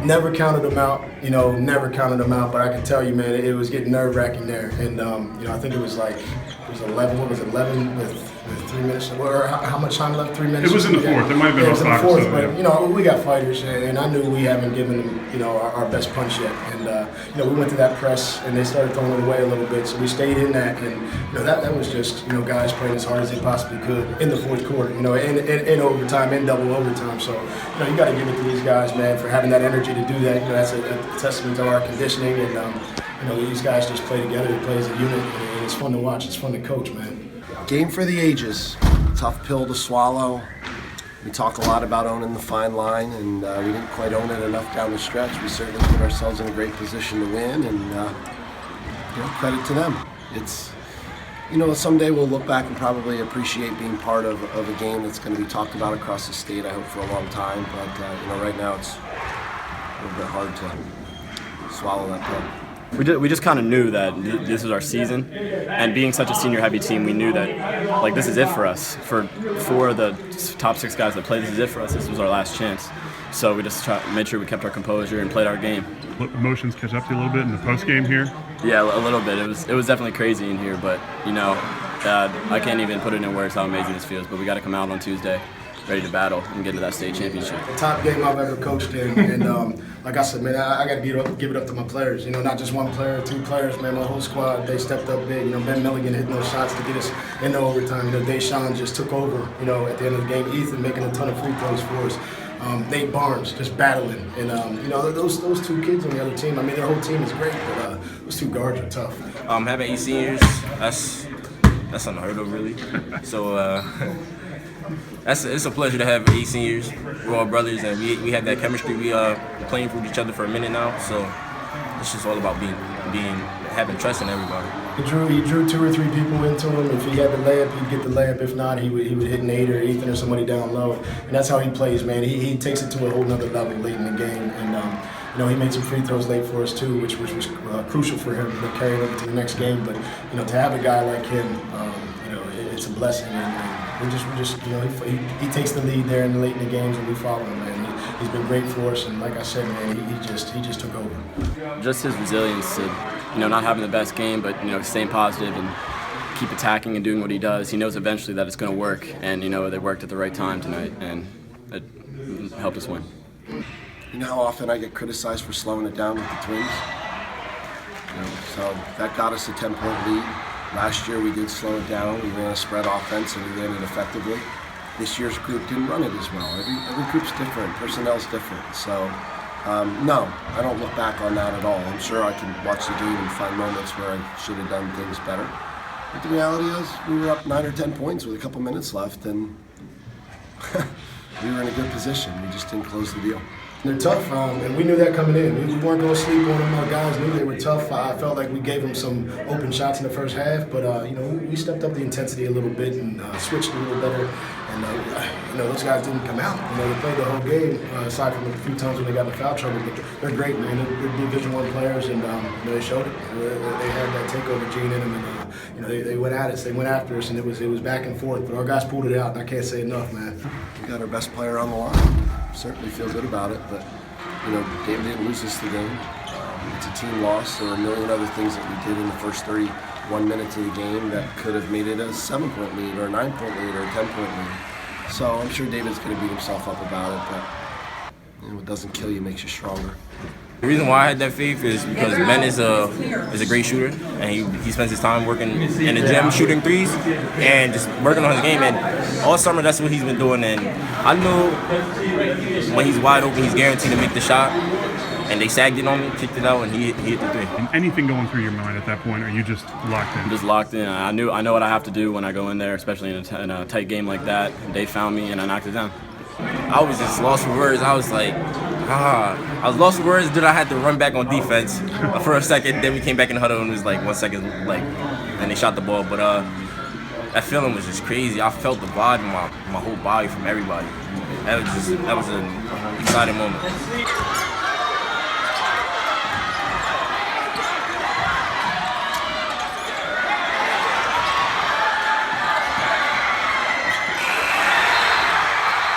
Never counted them out, never counted them out. But I can tell you, man, it was getting nerve-wracking there. And I think it was 11. What was it, 11 with 3 minutes? Or how much time left? 3 minutes. It was in the fourth. It might have been about 5 or so. But yeah. we got fighters, and I knew we haven't given them, our best punch yet. And we went to that press, and they started throwing it away a little bit. So we stayed in that, and that was just guys playing as hard as they possibly could in the fourth quarter. In overtime, in double overtime. So you got to give it to these guys, man, for having that energy to do that. That's a testament to our conditioning, and these guys just play together. They play as a unit, and it's fun to watch. It's fun to coach, man. Game for the ages. Tough pill to swallow. We talk a lot about owning the fine line, and we didn't quite own it enough down the stretch. We certainly put ourselves in a great position to win, and credit to them. It's someday we'll look back and probably appreciate being part of a game that's going to be talked about across the state, I hope, for a long time. But right now it's a little bit hard to swallow that pill. We just kind of knew that this was our season, and being such a senior-heavy team, we knew that this is it for us. For the top 6 guys that played, this is it for us. This was our last chance. So we just made sure we kept our composure and played our game. Emotions catch up to you a little bit in the post game here? Yeah, a little bit. It was definitely crazy in here, but I can't even put it in words how amazing this feels. But we got to come out on Tuesday, ready to battle and get to that state championship. Top game I've ever coached in, and like I said, man, I got to give it up to my players. Not just one player, 2 players, man. My whole squad, they stepped up big. Ben Milligan hitting those shots to get us into overtime. Deshawn just took over. At the end of the game, Ethan making a ton of free throws for us. Nate Barnes just battling, and those 2 kids on the other team. I mean, their whole team is great, but those 2 guards are tough. Having 8 seniors, that's unheard of, really. So. It's a pleasure to have 8 seniors. We're all brothers, and we have that chemistry. We playing for each other for a minute now, so it's just all about having trust in everybody. He drew 2 or 3 people into him. If he had the layup, he'd get the layup. If not, he would hit Nate or Ethan or somebody down low. And that's how he plays, man. He takes it to a whole nother level late in the game, and he made some free throws late for us too, which was crucial for him to carry it over to the next game. But to have a guy like him, it's a blessing. And we just he takes the lead there late in the games, and we follow him, man. He's been great for us, and like I said, man, he just took over. Just his resilience to not having the best game, but staying positive and keep attacking and doing what he does. He knows eventually that it's going to work, and they worked at the right time tonight, and it helped us win. How often I get criticized for slowing it down with the Twins? So that got us a 10-point lead. Last year we did slow it down. We ran a spread offense and we ran it effectively. This year's group didn't run it as well. Every group's different. Personnel's different. So, no, I don't look back on that at all. I'm sure I can watch the game and find moments where I should have done things better. But the reality is we were up 9 or 10 points with a couple minutes left, and we were in a good position. We just didn't close the deal. They're tough, and we knew that coming in. We weren't going to sleep on them. Our guys knew they were tough. I felt like we gave them some open shots in the first half, but we stepped up the intensity a little bit and switched a little better. And those guys didn't come out. They played the whole game, aside from a few times when they got in foul trouble. But they're great, man. They're Division I players, and they showed it. They had that takeover gene in them, and they went at us. They went after us, and it was back and forth. But our guys pulled it out, and I can't say enough, man. We got our best player on the line. Certainly feel good about it, but David didn't lose us the game. It's a team loss. There were a million other things that we did in the first 31 minutes of the game that could have made it a 7-point lead or a 9-point lead or a 10-point lead. So I'm sure David's going to beat himself up about it, but what doesn't kill you makes you stronger. The reason why I had that faith is because Ben is a great shooter, and he spends his time working in the gym shooting threes and just working on his game. And all summer, that's what he's been doing. And I knew when he's wide open, he's guaranteed to make the shot. And they sagged it on me, kicked it out, and he hit the 3. And anything going through your mind at that point, or are you just locked in? I'm just locked in. I know what I have to do when I go in there, especially in a tight game like that. They found me, and I knocked it down. I was just lost for words. I was like, I was lost for words. Then I had to run back on defense for a second. Then we came back in the huddle, and it was like 1 second, and they shot the ball. But that feeling was just crazy. I felt the vibe in my whole body from everybody. That was an exciting moment.